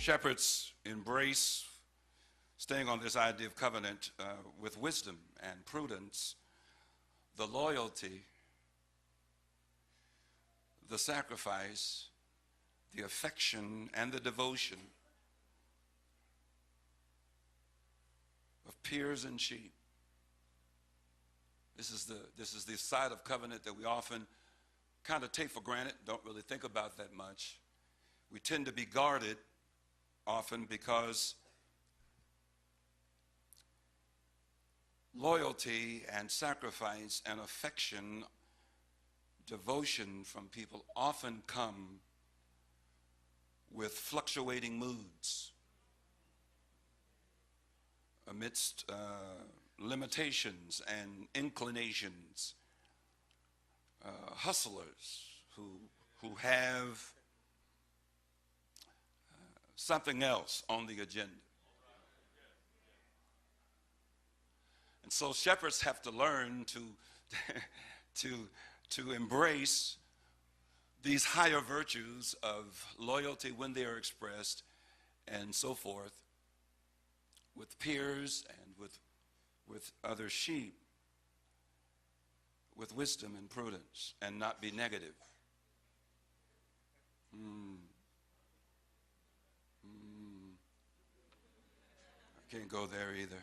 Shepherds embrace, staying on this idea of covenant, with wisdom and prudence, the loyalty, the sacrifice, the affection, and the devotion of peers and sheep. This is the side of covenant that we often kind of take for granted, don't really think about that much. We tend to be guarded often because loyalty and sacrifice and affection, devotion from people often come with fluctuating moods amidst limitations and inclinations, hustlers who have something else on the agenda. And so shepherds have to learn to embrace these higher virtues of loyalty when they are expressed and so forth with peers and with other sheep, with wisdom and prudence, and not be negative. I can't go there either.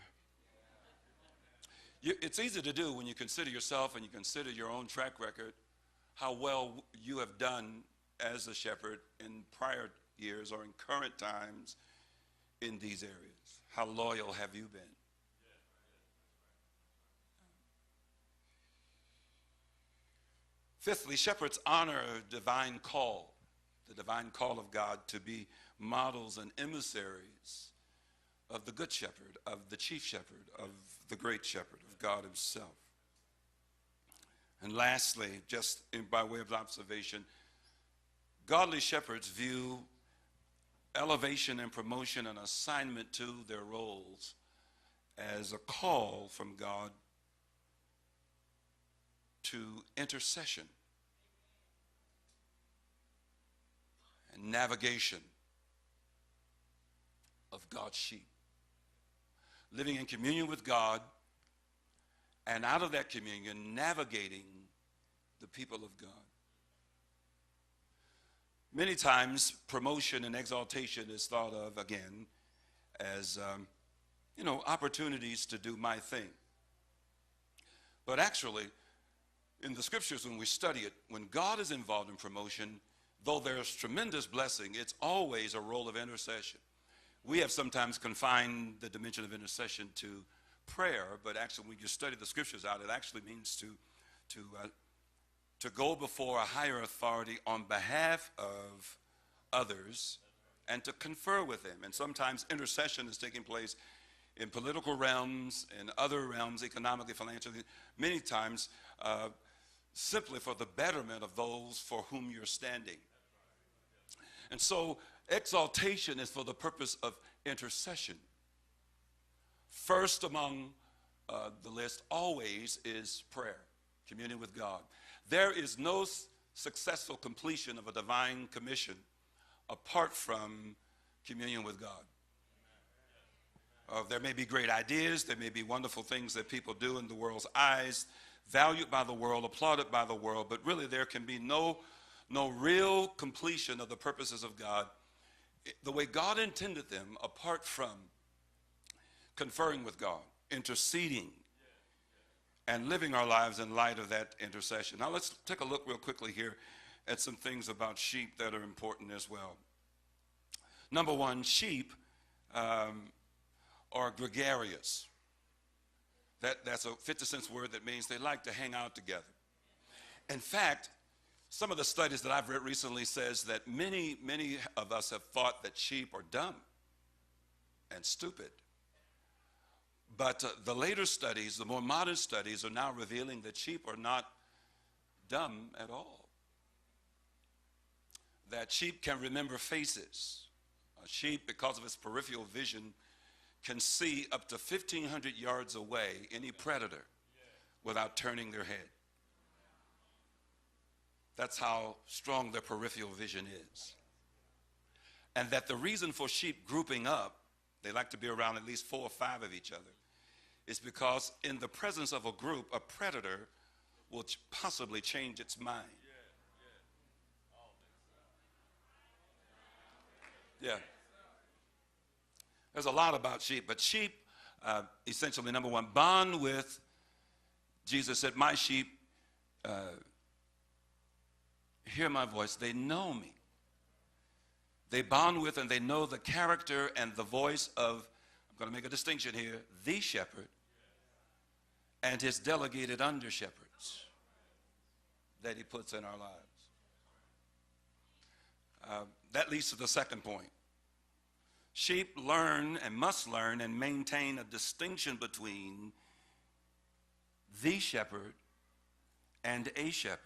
It's easy to do when you consider yourself and you consider your own track record, how well you have done as a shepherd in prior years or in current times in these areas. How loyal have you been? Fifthly, shepherds honor a divine call, the divine call of God to be models and emissaries of the good shepherd, of the chief shepherd, of the great shepherd, of God himself. And lastly, just by way of observation, godly shepherds view elevation and promotion and assignment to their roles as a call from God to intercession and navigation of God's sheep. Living in communion with God, and out of that communion, navigating the people of God. Many times, promotion and exaltation is thought of, again, as, opportunities to do my thing. But actually, in the scriptures, when we study it, when God is involved in promotion, though there's tremendous blessing, it's always a role of intercession. We have sometimes confined the dimension of intercession to prayer, but actually when you study the scriptures out, it actually means to go before a higher authority on behalf of others and to confer with them. And sometimes intercession is taking place in political realms, in other realms, economically, financially, many times simply for the betterment of those for whom you're standing. And so exaltation is for the purpose of intercession. First among the list always is prayer, communion with God. There is no successful completion of a divine commission apart from communion with God. There may be great ideas, there may be wonderful things that people do in the world's eyes, valued by the world, applauded by the world, but really there can be no real completion of the purposes of God the way God intended them apart from conferring with God, interceding, and living our lives in light of that intercession. Now let's take a look real quickly here at some things about sheep that are important as well. Number one, sheep are gregarious. That's a 50-cent word that means they like to hang out together. In fact, some of the studies that I've read recently says that many of us have thought that sheep are dumb and stupid. But the later studies, the more modern studies, are now revealing that sheep are not dumb at all. That sheep can remember faces. A sheep, because of its peripheral vision, can see up to 1,500 yards away any predator without turning their head. That's how strong their peripheral vision is. And that the reason for sheep grouping up, they like to be around at least 4 or 5 of each other, is because in the presence of a group, a predator will possibly change its mind. Yeah. There's a lot about sheep, but sheep, essentially, number one, bond with, Jesus said, my sheep hear my voice, they know me. They bond with and they know the character and the voice of, I'm going to make a distinction here, the shepherd and his delegated under shepherds that he puts in our lives. That leads to the second point. Sheep learn and must learn and maintain a distinction between the shepherd and a shepherd.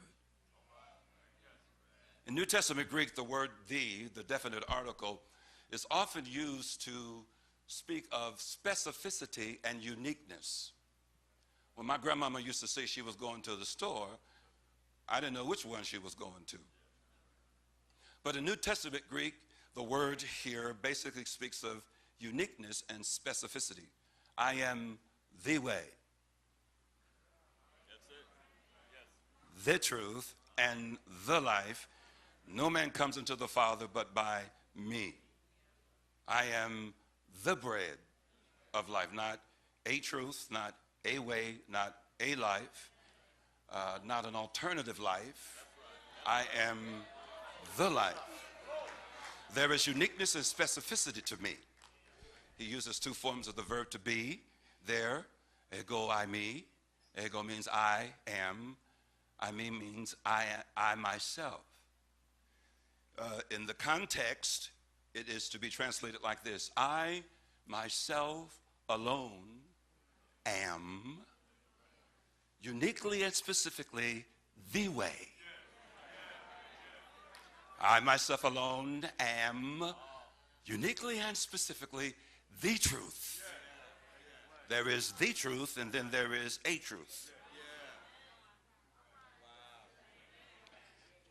In New Testament Greek, the word the definite article, is often used to speak of specificity and uniqueness. When my grandmama used to say she was going to the store, I didn't know which one she was going to. But in New Testament Greek, the word here basically speaks of uniqueness and specificity. I am the way, the truth, and the life. No man comes into the Father but by me. I am the bread of life, not a truth, not a way, not a life, not an alternative life. I am the life. There is uniqueness and specificity to me. He uses 2 forms of the verb to be there. Ego, I, me. Ego means I am. I, me means I myself. In the context, it is to be translated like this. I, myself, alone, am uniquely and specifically the way. I, myself alone, am uniquely and specifically the truth. There is the truth, and then there is a truth.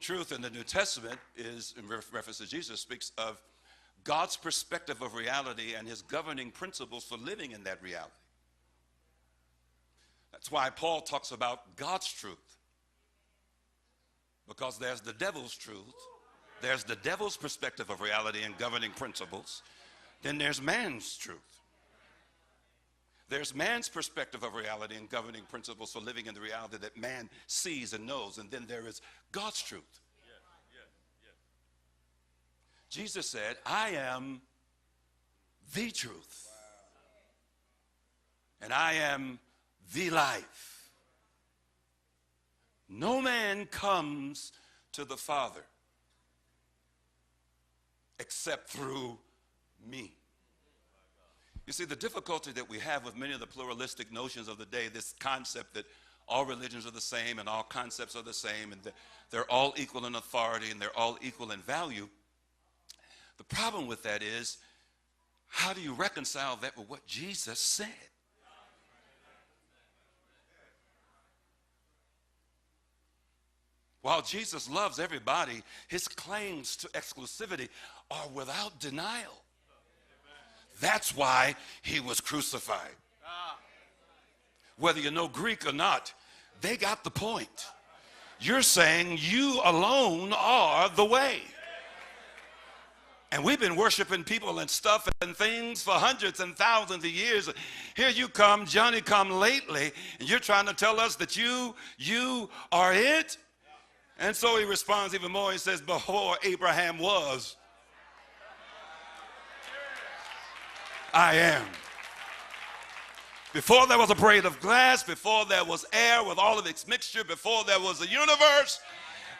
Truth in the New Testament is, in reference to Jesus, speaks of God's perspective of reality and his governing principles for living in that reality. That's why Paul talks about God's truth. Because there's the devil's truth, there's the devil's perspective of reality and governing principles, then there's man's truth. There's man's perspective of reality and governing principles for living in the reality that man sees and knows, and then there is God's truth. Jesus said, I am the truth, and I am the life. No man comes to the Father except through me. You see, the difficulty that we have with many of the pluralistic notions of the day, this concept that all religions are the same and all concepts are the same and they're all equal in authority and they're all equal in value. The problem with that is, how do you reconcile that with what Jesus said? While Jesus loves everybody, his claims to exclusivity are without denial. That's why he was crucified. Whether you know Greek or not, they got the point. You're saying you alone are the way. And we've been worshiping people and stuff and things for hundreds and thousands of years. Here you come, Johnny come lately, and you're trying to tell us that you are it? And so he responds even more. He says, before Abraham was, I am. Before there was a blade of glass, before there was air with all of its mixture, before there was a universe,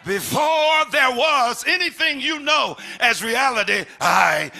before there was anything you know as reality, I